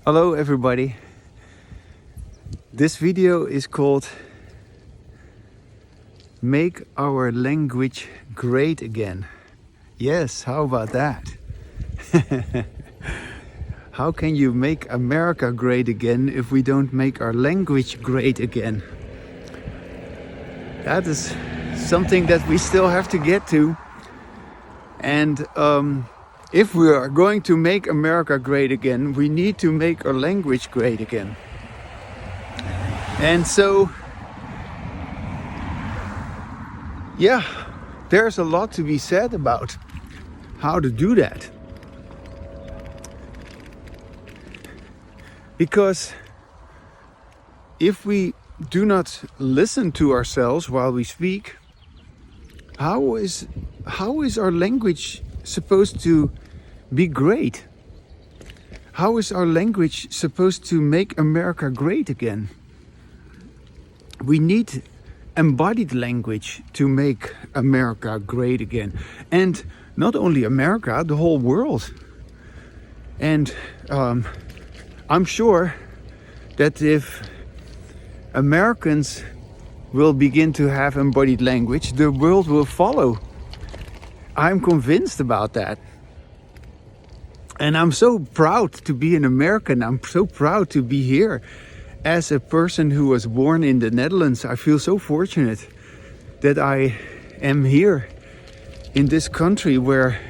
Hello everybody. This video is called Make Our Language Great Again. Yes, how about that? How can you make America great again if we don't make our language great again? That is something that we still have to get to. And if we are going to make America great again, we need to make our language great again. And so, yeah, there's a lot to be said about how to do that. Because if we do not listen to ourselves while we speak, how is our language supposed to be great? How is our language supposed to make America great again? We need embodied language to make America great again. And not only America, the whole world. And I'm sure that if Americans will begin to have embodied language, the world will follow. I'm convinced about that. And I'm so proud to be an American. I'm so proud to be here. As a person who was born in the Netherlands, I feel so fortunate that I am here in this country where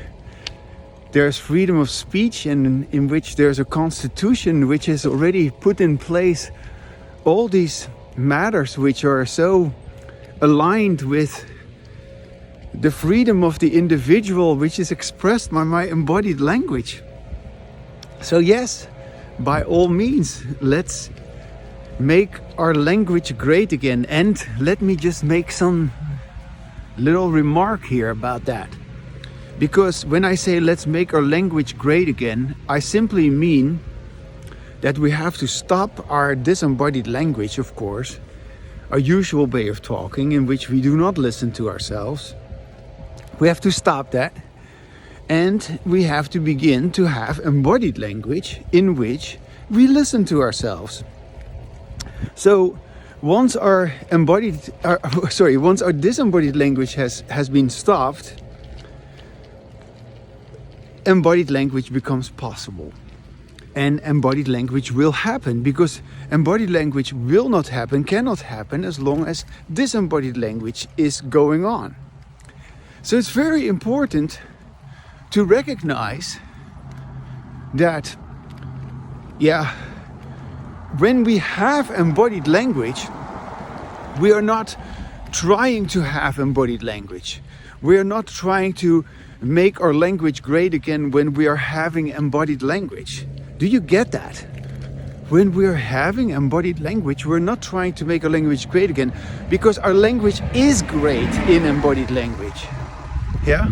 there's freedom of speech and in which there's a constitution which has already put in place all these matters which are so aligned with the freedom of the individual, which is expressed by my embodied language. So yes, by all means, let's make our language great again. And let me just make some little remark here about that. Because when I say let's make our language great again, I simply mean that we have to stop our disembodied language, of course, our usual way of talking in which we do not listen to ourselves. We have to stop that, and we have to begin to have embodied language in which we listen to ourselves. So once our disembodied language has been stopped, embodied language becomes possible. And embodied language will happen, because embodied language will not happen, cannot happen, as long as disembodied language is going on. So it's very important to recognize that, when we have embodied language, we are not trying to have embodied language. We are not trying to make our language great again when we are having embodied language. Do you get that? When we are having embodied language, we're not trying to make our language great again, because our language is great in embodied language. Yeah?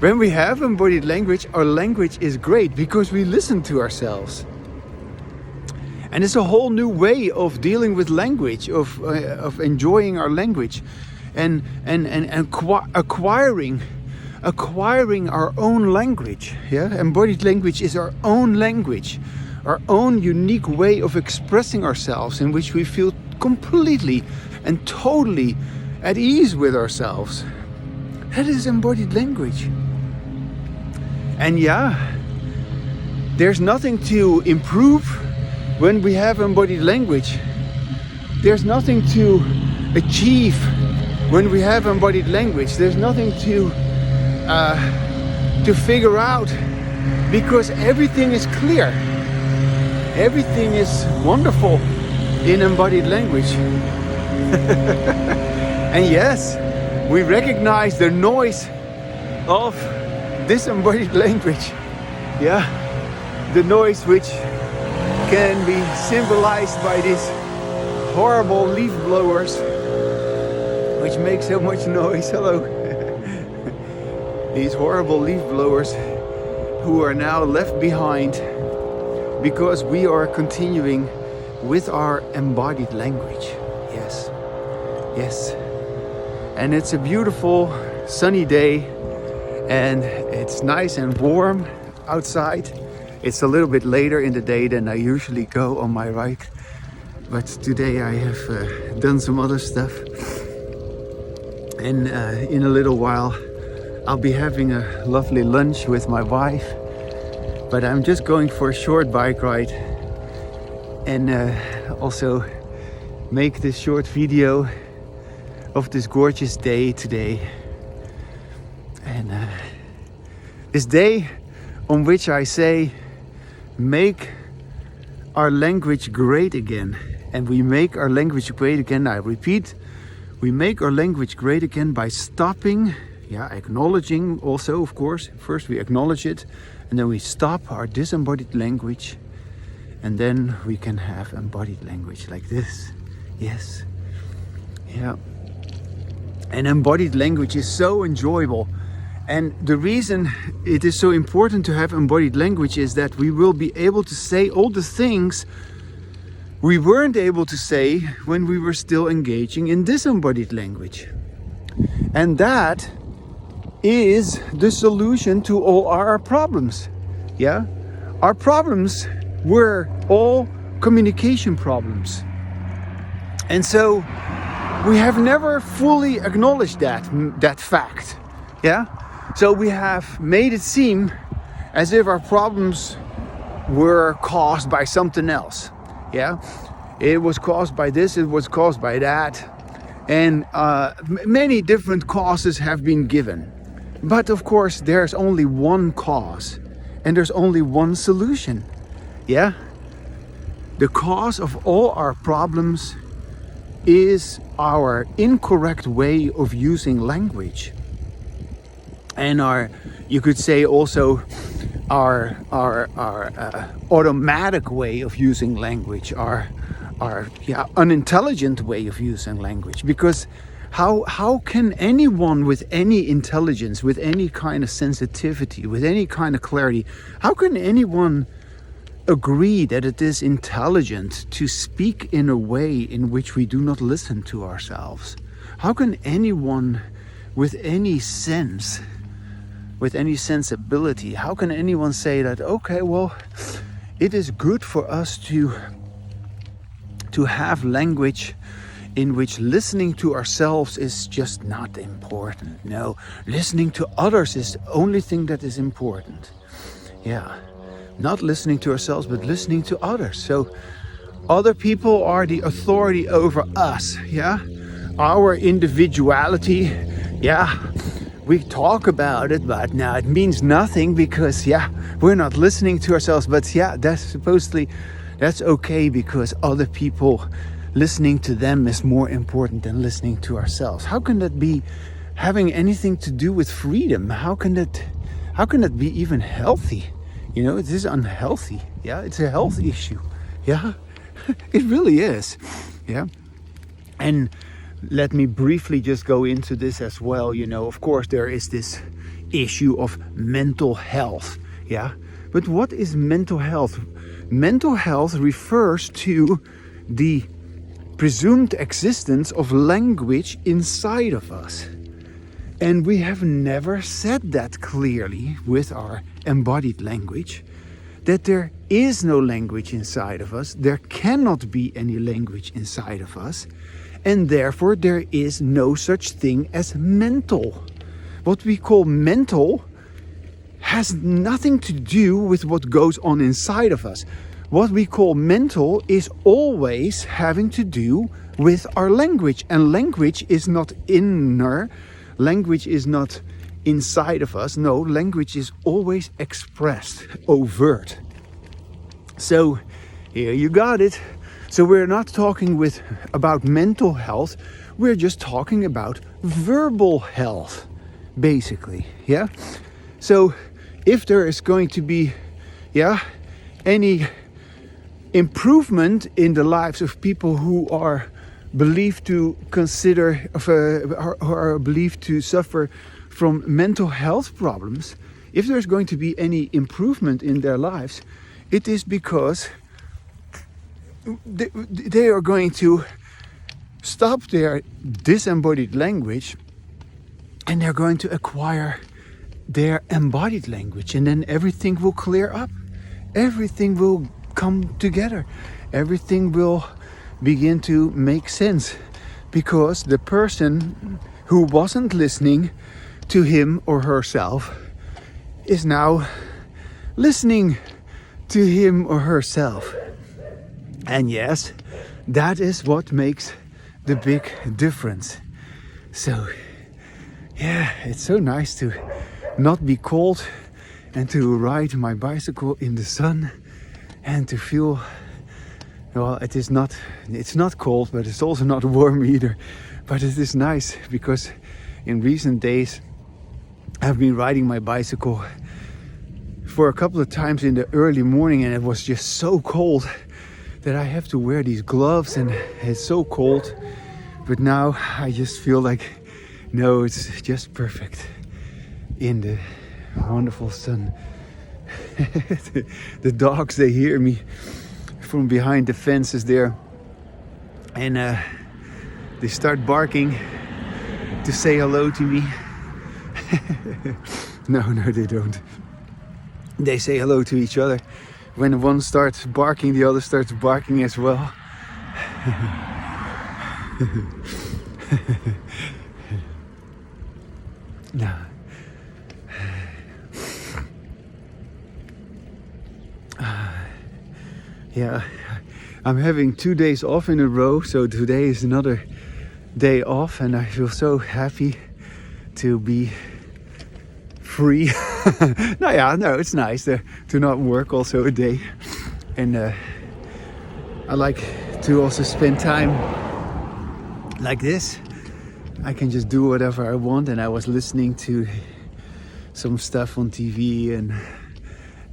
When we have embodied language, our language is great because we listen to ourselves. And it's a whole new way of dealing with language, of enjoying our language, and acquiring our own language. Yeah, embodied language is our own language, our own unique way of expressing ourselves, in which we feel completely and totally at ease with ourselves. That is embodied language. And there's nothing to improve when we have embodied language. There's nothing to achieve when we have embodied language. There's nothing to figure out, because everything is clear. Everything is wonderful in embodied language. And yes, we recognize the noise of disembodied language. Yeah, the noise which can be symbolized by these horrible leaf blowers, which make so much noise. Hello. These horrible leaf blowers who are now left behind because we are continuing with our embodied language. Yes. Yes. And it's a beautiful sunny day, and it's nice and warm outside. It's a little bit later in the day than I usually go on my bike, but today I have done some other stuff, and in a little while I'll be having a lovely lunch with my wife, but I'm just going for a short bike ride and also make this short video of this gorgeous day today. And this day on which I say, make our language great again. And we make our language great again, I repeat, we make our language great again by stopping, acknowledging also, of course. First we acknowledge it, and then we stop our disembodied language, and then we can have embodied language like this. Yes. Yeah. And embodied language is so enjoyable. And the reason it is so important to have embodied language is that we will be able to say all the things we weren't able to say when we were still engaging in disembodied language. And that is the solution to all our problems. Yeah? Our problems were all communication problems. And so we have never fully acknowledged that fact. Yeah? So we have made it seem as if our problems were caused by something else. Yeah, it was caused by this, it was caused by that, and many different causes have been given. But of course, there's only one cause, and there's only one solution. Yeah, the cause of all our problems is our incorrect way of using language, and you could say also, our automatic way of using language, our unintelligent way of using language. Because how can anyone with any intelligence, with any kind of sensitivity, with any kind of clarity, how can anyone agree that it is intelligent to speak in a way in which we do not listen to ourselves? How can anyone with any sense, with any sensibility, how can anyone say that, okay, well, it is good for us to have language in which listening to ourselves is just not important. No, listening to others is the only thing that is important. Yeah, not listening to ourselves, but listening to others. So other people are the authority over us. Yeah, our individuality, we talk about it, but now it means nothing because, we're not listening to ourselves. But that's okay because other people, listening to them is more important than listening to ourselves. How can that be having anything to do with freedom? How can that be even healthy? You know, it is unhealthy. Yeah, it's a health issue. Yeah, it really is. Yeah, and let me briefly just go into this as well. You know, of course, there is this issue of mental health. Yeah. But what is mental health? Mental health refers to the presumed existence of language inside of us. And we have never said that clearly with our embodied language, that there is no language inside of us. There cannot be any language inside of us. And therefore, there is no such thing as mental. What we call mental has nothing to do with what goes on inside of us. What we call mental is always having to do with our language. And language is not inner. Language is not inside of us. No, language is always expressed, overt. So, here you got it. So we're not talking about mental health, we're just talking about verbal health, basically, yeah? So if there is going to be, any improvement in the lives of people who are believed to are believed to suffer from mental health problems, if there's going to be any improvement in their lives, it is because they are going to stop their disembodied language and they're going to acquire their embodied language, and then everything will clear up. Everything will come together. Everything will begin to make sense, because the person who wasn't listening to him or herself is now listening to him or herself. And yes, that is what makes the big difference. So yeah, it's so nice to not be cold and to ride my bicycle in the sun and to feel, well, it's not cold, but it's also not warm either. But it is nice, because in recent days I've been riding my bicycle for a couple of times in the early morning, and it was just so cold that I have to wear these gloves, and it's so cold. But now I just feel like, no, it's just perfect in the wonderful sun. The dogs, they hear me from behind the fences there, and they start barking to say hello to me. No, they don't. They say hello to each other. When one starts barking, the other starts barking as well. No. Yeah, I'm having 2 days off in a row, so today is another day off, and I feel so happy to be free. No, it's nice to not work also a day, and I like to also spend time like this. I can just do whatever I want, and I was listening to some stuff on TV, and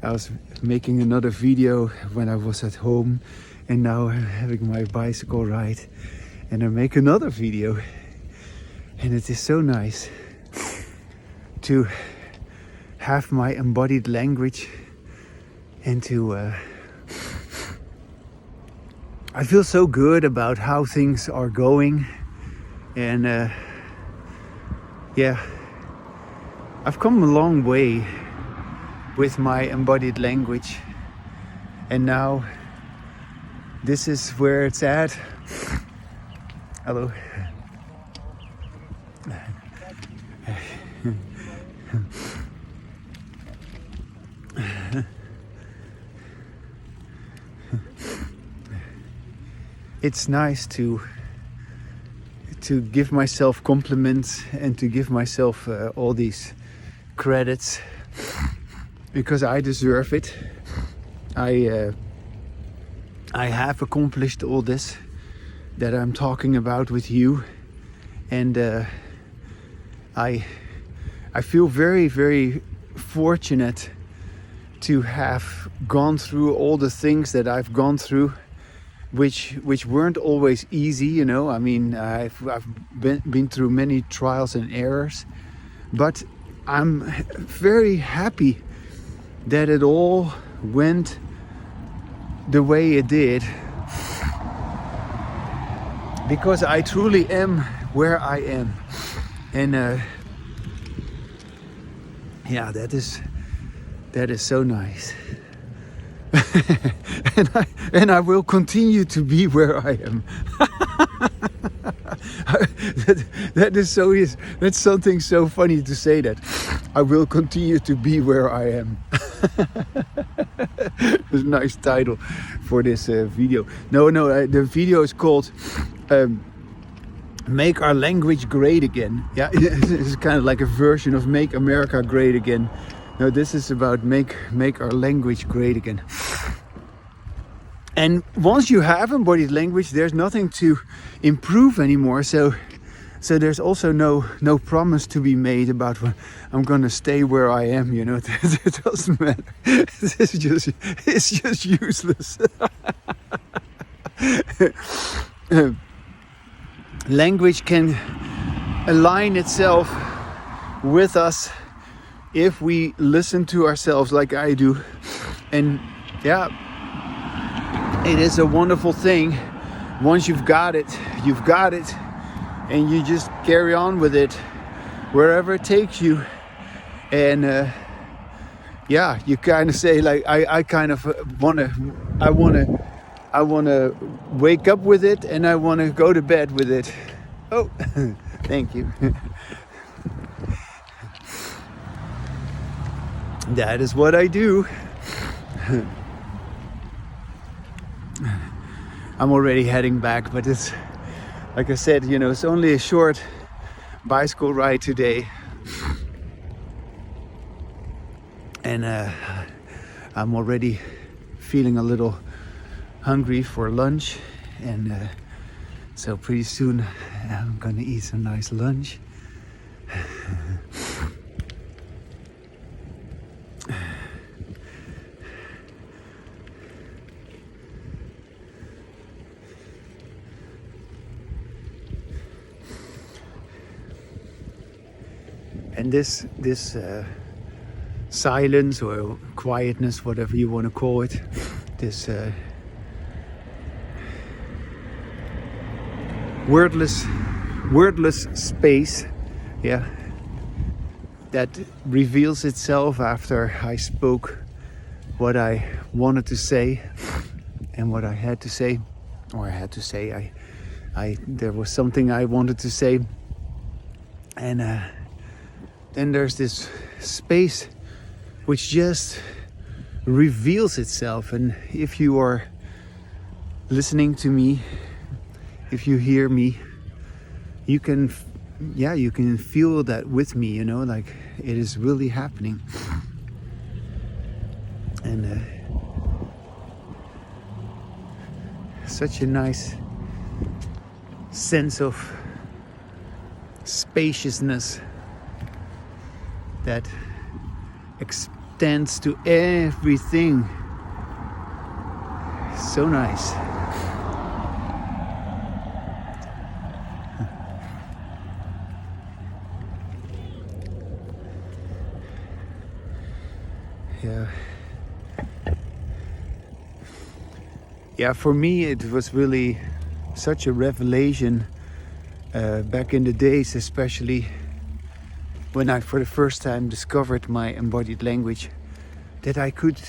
I was making another video when I was at home, and now I'm having my bicycle ride and I make another video, and it is so nice to have my embodied language, and to I feel so good about how things are going, and yeah, I've come a long way with my embodied language, and now this is where it's at. Hello. It's nice to give myself compliments and to give myself all these credits, because I deserve it. I have accomplished all this that I'm talking about with you, and I feel very, very fortunate to have gone through all the things that I've gone through, which weren't always easy, you know. I mean, I've been through many trials and errors, but I'm very happy that it all went the way it did, because I truly am where I am, and yeah, that is so nice. and I will continue to be where I am. That's something so funny to say, that I will continue to be where I am. It's a nice title for this video. No, the video is called Make Our Language Great Again. Yeah, it's kind of like a version of Make America Great Again. No, this is about make our language great again. And once you have embodied language, there's nothing to improve anymore. So there's also no promise to be made about, well, I'm gonna stay where I am. You know, it doesn't matter. It's just useless. Language can align itself with us if we listen to ourselves like I do. And yeah, it is a wonderful thing. Once you've got it, and you just carry on with it wherever it takes you. and yeah, you kind of say like I kind of I wanna wake up with it, and I wanna go to bed with it. Oh, thank you. That is what I do. I'm already heading back, but it's like I said, you know, it's only a short bicycle ride today, and I'm already feeling a little hungry for lunch, and so pretty soon I'm gonna eat some nice lunch. And this silence or quietness, whatever you want to call it, this wordless space, yeah, that reveals itself after I spoke what I wanted to say and what I had to say, or I had to say. There was something I wanted to say, and then there's this space which just reveals itself. And if you are listening to me, if you hear me, you can feel that with me, you know, like it is really happening. And such a nice sense of spaciousness that extends to everything. So nice. Yeah, for me it was really such a revelation back in the days, especially when I for the first time discovered my embodied language, that I could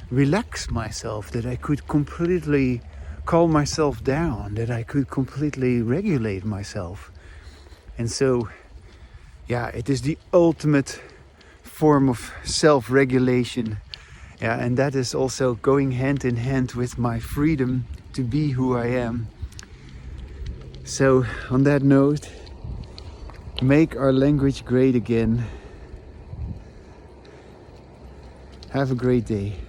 relax myself, that I could completely calm myself down, that I could completely regulate myself. And so, yeah, it is the ultimate form of self-regulation. Yeah, and that is also going hand in hand with my freedom to be who I am. So, on that note, make our language great again. Have a great day.